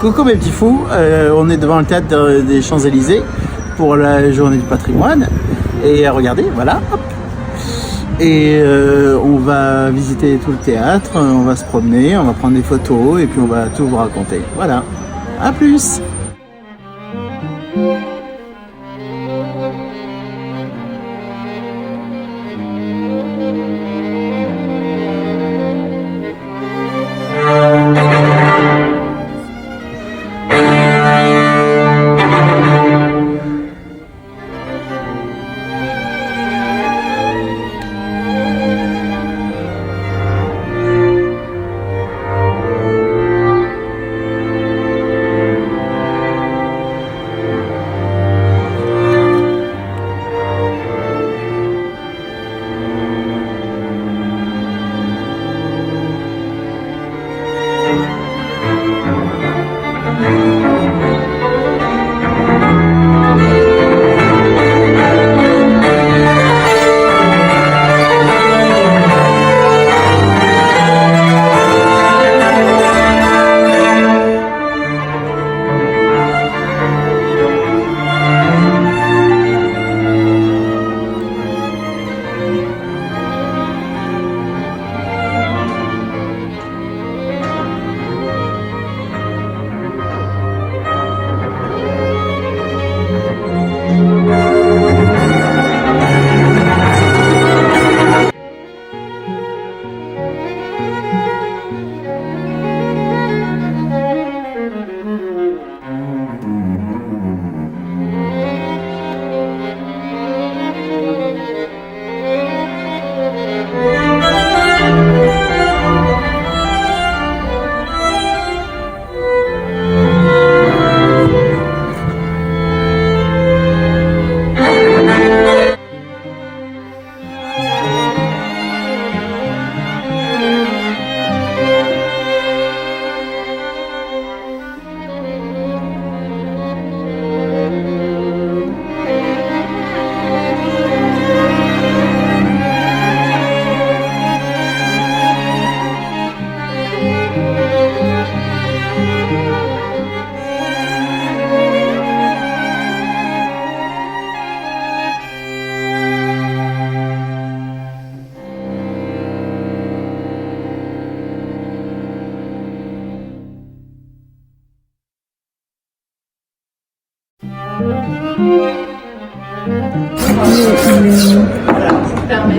Coucou mes petits fous, on est devant le théâtre des Champs-Élysées pour la journée du patrimoine. Et regardez, voilà, hop. Et on va visiter tout le théâtre, on va se promener, on va prendre des photos et puis on va tout vous raconter. Voilà, à plus.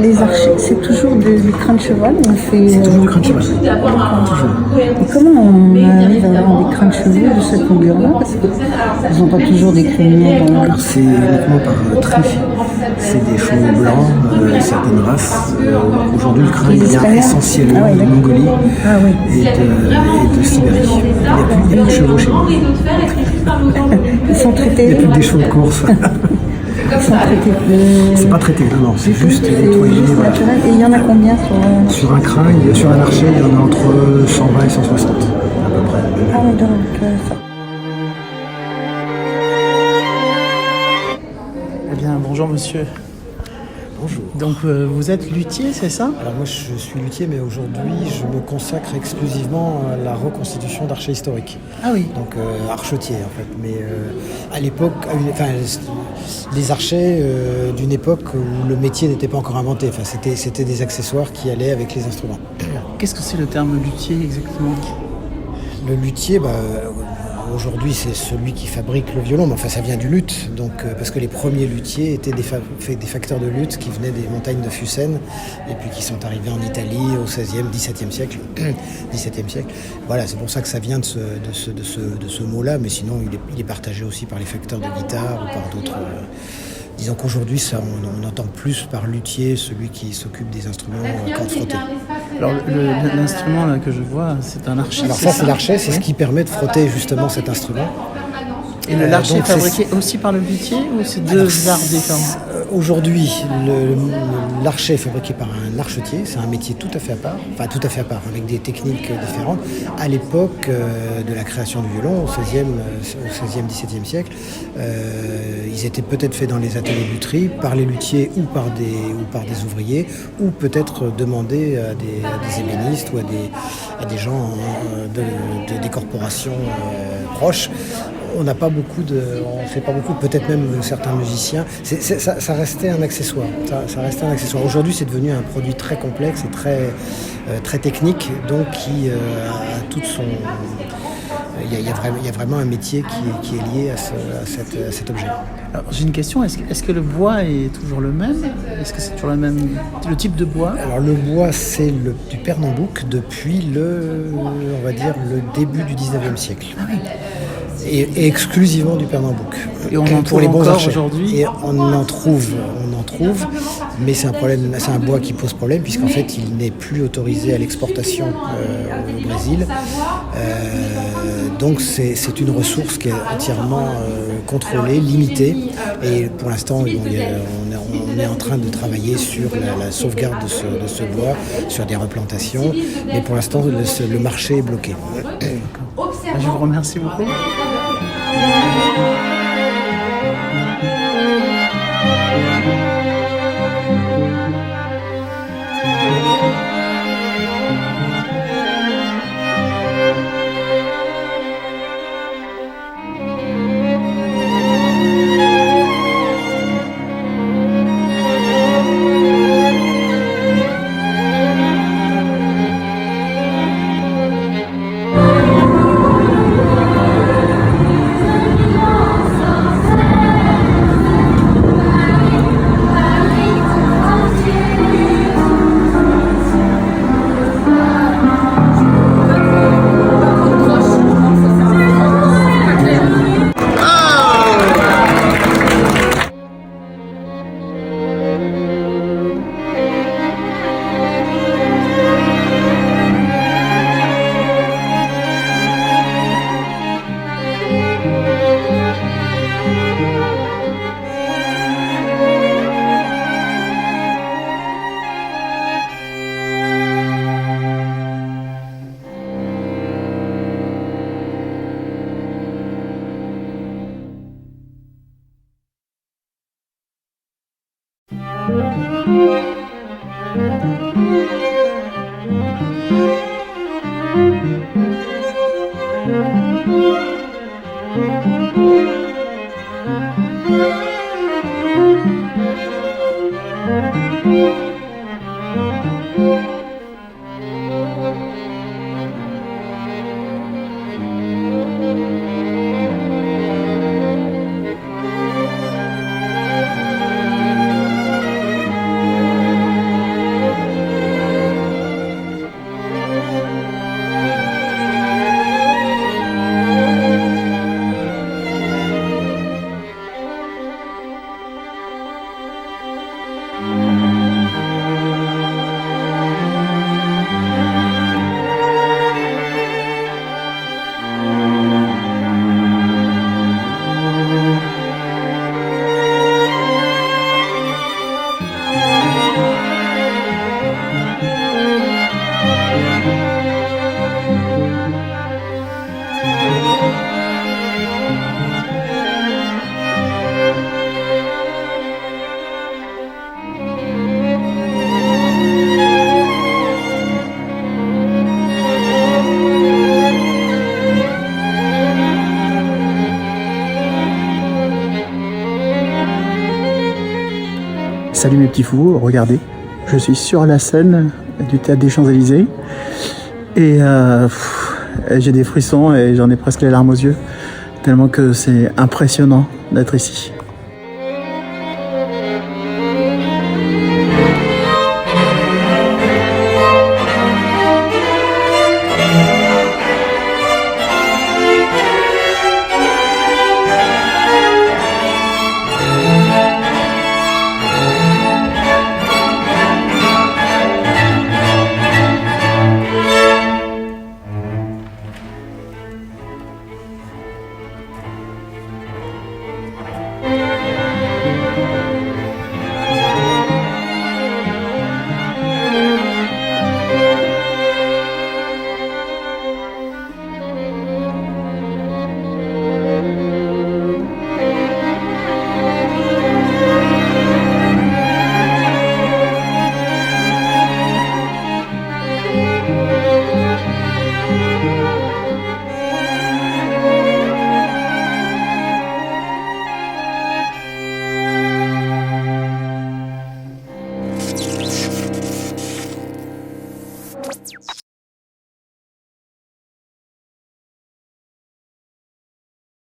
Les archers, c'est toujours du crin de cheval. C'est toujours du crin de cheval. Toujours. Et comment on arrive à avoir des crins de chevaux de cette longueur-là? Parce qu'ils n'ont pas toujours des crémiers dans Alors c'est uniquement par tri. C'est des chevaux blancs, certaines races. Aujourd'hui, le crin il vient essentiellement de Mongolie et de Sibérie. Il n'y a plus de chevaux chez nous. Ils sont traités. Il n'y a plus que des chevaux de course. Ils sont traités. C'est pas traité, non, c'est juste nettoyé. Voilà. Et il y en a combien sur un crin, sur un archer, il y en a entre 120 et 160 à peu près. Ah oui, donc ça. Eh bien, bonjour monsieur. Bonjour. Donc vous êtes luthier, c'est ça? Alors moi je suis luthier, mais aujourd'hui je me consacre exclusivement à la reconstitution d'archers historiques. Ah oui. Donc archetier en fait. Mais à l'époque, des archers d'une époque où le métier n'était pas encore inventé. Enfin, c'était des accessoires qui allaient avec les instruments. Qu'est-ce que c'est le terme luthier exactement? Le luthier, aujourd'hui c'est celui qui fabrique le violon, mais enfin ça vient du luth, donc, parce que les premiers luthiers étaient des facteurs de luth qui venaient des montagnes de Fucène et puis qui sont arrivés en Italie au XVIe, XVIIe siècle. Voilà, c'est pour ça que ça vient de ce mot-là, mais sinon il est partagé aussi par les facteurs de guitare ou par d'autres. Disons qu'aujourd'hui, on entend plus par luthier celui qui s'occupe des instruments qu'en frotter. Alors l'instrument là que je vois, c'est un archet. Alors ça, c'est l'archet, c'est ce qui permet de frotter justement cet instrument. Et le larcher est donc fabriqué aussi par le luthier ou c'est deux arts différents? Aujourd'hui, l'archet est fabriqué par un archetier, c'est un métier tout à fait à part, enfin tout à fait à part, avec des techniques différentes. À l'époque de la création du violon, au XVIe, XVIIe siècle, ils étaient peut-être faits dans les ateliers de lutherie par les luthiers ou par des ouvriers, ou peut-être demandés à des ébénistes ou à des gens des corporations proches. On n'a pas beaucoup on fait pas beaucoup, peut-être même de certains musiciens. Ça restait un accessoire. Ça restait un accessoire. Aujourd'hui, c'est devenu un produit très complexe et très technique, donc qui a toute son. Il y a vraiment un métier qui est lié à cet objet. Alors, j'ai une question, est-ce que le bois est toujours le même? Est-ce que c'est toujours le type de bois? Alors le bois, c'est du pernambouc depuis on va dire, le début du 19e siècle. Ah oui. Et exclusivement du pernambouc. Et on en pour les bons archers aujourd'hui. Et on en trouve, mais c'est un bois qui pose problème puisqu'en fait il n'est plus autorisé à l'exportation au Brésil. Donc c'est une ressource qui est entièrement contrôlée, limitée. Et pour l'instant, on est en train de travailler sur la sauvegarde de ce bois, sur des replantations. Mais pour l'instant, le marché est bloqué. Je vous remercie beaucoup. Salut mes petits fous, regardez, je suis sur la scène du Théâtre des Champs-Élysées et j'ai des frissons et j'en ai presque les larmes aux yeux, tellement que c'est impressionnant d'être ici.